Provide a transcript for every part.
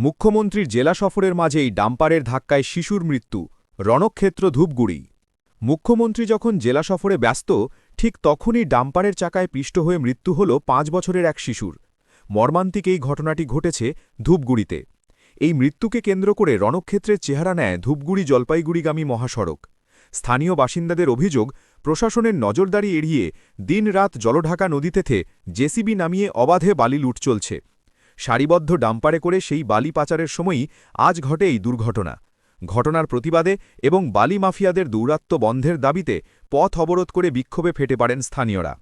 মুখ্যমন্ত্রীর জেলা সফরের মাঝেই ডাম্পারের ধাক্কায় শিশুর মৃত্যু, রণক্ষেত্র ধূপগুড়ি। মুখ্যমন্ত্রী যখন জেলা সফরে ব্যস্ত, ঠিক তখনই ডাম্পারের চাকায় পিষ্ট হয়ে মৃত্যু হল ৫ বছরের এক শিশুর। মর্মান্তিক এই ঘটনাটি ঘটেছে ধূপগুড়িতে। এই মৃত্যুকে কেন্দ্র করে রণক্ষেত্রের চেহারা নেয় ধূপগুড়ি জলপাইগুড়িগামী মহাসড়ক। স্থানীয় বাসিন্দাদের অভিযোগ, প্রশাসনের নজরদারি এড়িয়ে দিনরাত জলঢাকা নদী থেকে জেসিবি নামিয়ে অবাধে বালি লুট চলছে। সারিবদ্ধ ডাম্পারে করে সেই বালি পাচারের সময়ই আজ ঘটে এই দুর্ঘটনা। ঘটনার প্রতিবাদে এবং বালি মাফিয়াদের দৌরাত্ম্য বন্ধের দাবিতে পথ অবরোধ করে বিক্ষোভে ফেটে পড়েন স্থানীয়রা।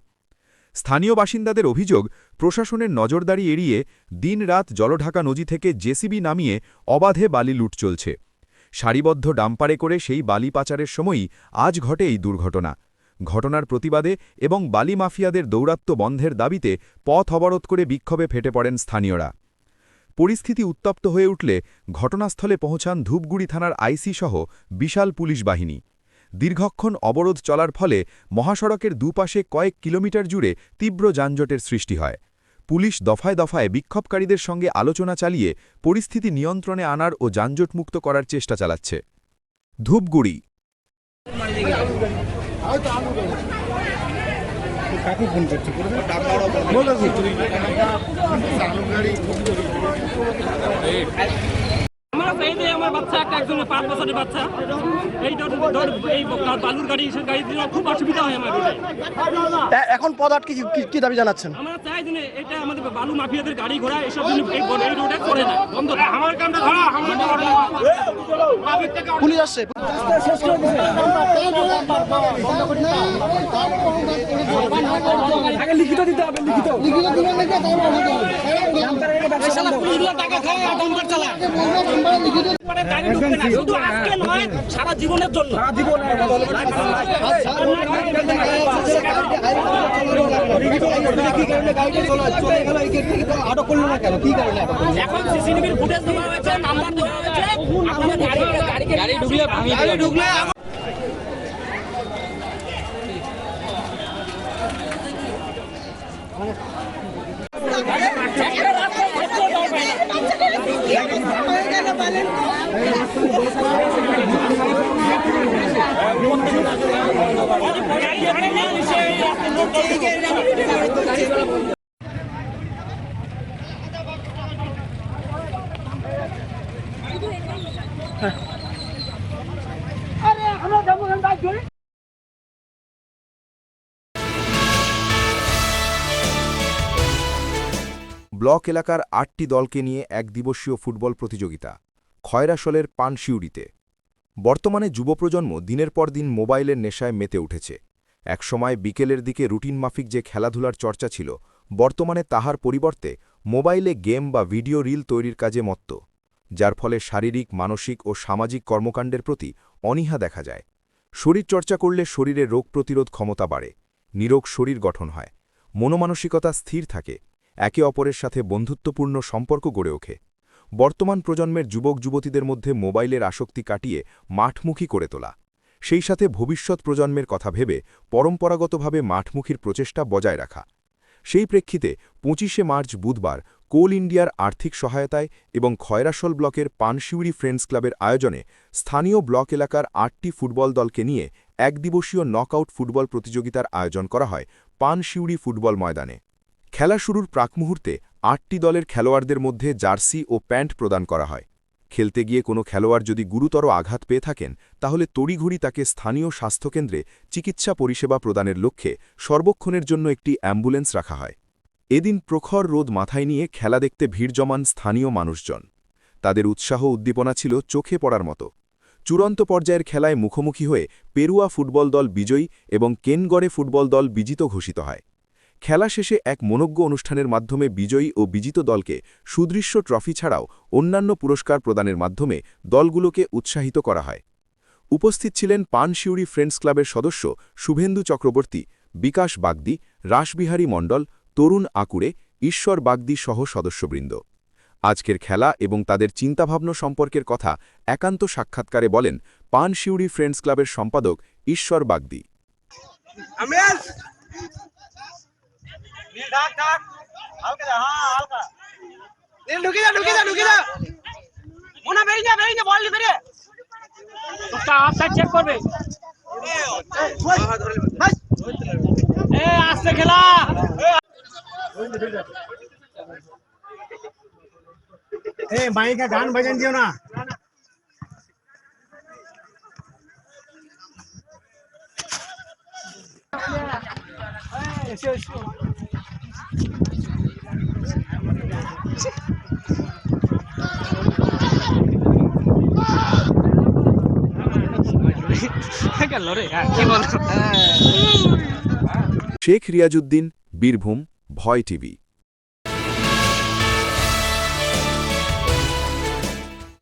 স্থানীয় বাসিন্দাদের অভিযোগ, প্রশাসনের নজরদারি এড়িয়ে দিনরাত জলঢাকা নদী থেকে জেসিবি নামিয়ে অবাধে বালি লুট চলছে। সারিবদ্ধ ডাম্পারে করে সেই বালি পাচারের সময়ই আজ ঘটে এই দুর্ঘটনা। ঘটনার প্রতিবাদে এবং বালি মাফিয়াদের দৌরাত্ম্য বন্ধের দাবিতে পথ অবরোধ করে বিক্ষোভে ফেটে পড়েন স্থানীয়রা। পরিস্থিতি উত্তপ্ত হয়ে উঠলে ঘটনাস্থলে পৌঁছান ধূপগুড়ি থানার আইসি সহ বিশাল পুলিশ বাহিনী। দীর্ঘক্ষণ অবরোধ চলার ফলে মহাসড়কের দুপাশে কয়েক কিলোমিটার জুড়ে তীব্র যানজটের সৃষ্টি হয়। পুলিশ দফায় দফায় বিক্ষোভকারীদের সঙ্গে আলোচনা চালিয়ে পরিস্থিতি নিয়ন্ত্রণে আনার ও যানজটমুক্ত করার চেষ্টা চালাচ্ছে। ধূপগুড়ি। আমার বাচ্চা একজনের 5 বছরের বাচ্চা, এই বালুর গাড়ি দিলে খুব অসুবিধা হয় আমার। এখন পদার্থ কি দাবি জানাচ্ছেন? আমরা চাই যে এটা আমাদের বালু মাফিয়াদের গাড়ি ঘোড়া এসব এই রোডে করে না, বন্ধ। আমার কামটা ধরা, পুলিশ আসছে। আগে লিখিত দিতে হবে, লিখিত শুধু আজকে নয়, সারা জীবনের জন্য। আটক করলো না কেন? কি কারণে এখন সিসিটিভির ফুটেজ দেওয়া হয়েছে, নাম্বার দেওয়া হয়েছে, গাড়ি ঢুকলে ব্লক এলাকার ৮টি দলকে নিয়ে একদিবসীয় ফুটবল প্রতিযোগিতা খয়রাশলের পানশিউড়িতে। বর্তমানে যুব প্রজন্ম দিনের পর দিন মোবাইলের নেশায় মেতে উঠেছে। একসময় বিকেলের দিকে রুটিন মাফিক যে খেলাধুলার চর্চা ছিল, বর্তমানে তাহার পরিবর্তে মোবাইলে গেম বা ভিডিও রিল তৈরির কাজে মত্ত, যার ফলে শারীরিক, মানসিক ও সামাজিক কর্মকাণ্ডের প্রতি অনীহা দেখা যায়। শরীরচর্চা করলে শরীরে রোগ প্রতিরোধ ক্ষমতা বাড়ে, নিরোগ শরীর গঠন হয়, মনোমানসিকতা স্থির থাকে, একে অপরের সাথে বন্ধুত্বপূর্ণ সম্পর্ক গড়ে ওঠে। বর্তমান প্রজন্মের যুবক যুবতীদের মধ্যে মোবাইলের আসক্তি কাটিয়ে মাঠমুখী করে তোলা, সেই সাথে ভবিষ্যৎ প্রজন্মের কথা ভেবে পরম্পরাগতভাবে মাঠমুখীর প্রচেষ্টা বজায় রাখা। সেই প্রেক্ষিতে ২৫শে মার্চ বুধবার কোল ইন্ডিয়ার আর্থিক সহায়তায় এবং খয়রাশল ব্লকের পানশিউড়ি ফ্রেন্ডস ক্লাবের আয়োজনে স্থানীয় ব্লক এলাকার ৮টি ফুটবল দলকে নিয়ে একদিবসীয় নকআউট ফুটবল প্রতিযোগিতার আয়োজন করা হয় পানশিউড়ি ফুটবল ময়দানে। খেলা শুরুর প্রাকমুহূর্তে ৮টি দলের খেলোয়াড়দের মধ্যে জার্সি ও প্যান্ট প্রদান করা হয়। খেলতে গিয়ে কোনো খেলোয়াড় যদি গুরুতর আঘাত পেয়ে থাকেন, তাহলে তড়িঘড়ি তাকে স্থানীয় স্বাস্থ্যকেন্দ্রে চিকিৎসা পরিষেবা প্রদানের লক্ষ্যে সর্বক্ষণের জন্য একটি অ্যাম্বুলেন্স রাখা হয়। এদিন প্রখর রোদ মাথায় নিয়ে খেলা দেখতে ভিড় জমান স্থানীয় মানুষজন। তাদের উৎসাহ উদ্দীপনা ছিল চোখে পড়ার মতো। চূড়ান্ত পর্যায়ের খেলায় মুখোমুখি হয়ে পেরুয়া ফুটবল দল বিজয়ী এবং কেনগড়ে ফুটবল দল বিজিত ঘোষিত হয়। খেলা শেষে এক মনোজ্ঞ অনুষ্ঠানের মাধ্যমে বিজয়ী ও বিজিত দলকে সুদৃশ্য ট্রফি ছাড়াও অন্যান্য পুরস্কার প্রদানের মাধ্যমে দলগুলোকে উৎসাহিত করা হয়। উপস্থিত ছিলেন পানশিউড়ি ফ্রেন্ডস ক্লাবের সদস্য শুভেন্দু চক্রবর্তী, বিকাশ বাগদি, রাসবিহারী মণ্ডল, তরুণ আকুড়ে, ঈশ্বর বাগদি সহ সদস্যবৃন্দ। আজকের খেলা এবং তাদের চিন্তাভাবনা সম্পর্কের কথা একান্ত সাক্ষাৎকারে বলেন পানশিউড়ি ফ্রেন্ডস ক্লাবের সম্পাদক ঈশ্বর বাগদি। ঢুকে যা ওনা বেরিয়ে যা বল বেরিয়ে ওটা অফসাইড চেক করবে এ আস্তে খেলা ए भाई का गान बजन दियो ना শেখ রিয়াজউদ্দিন, বীরভূম, ভয় টিভি।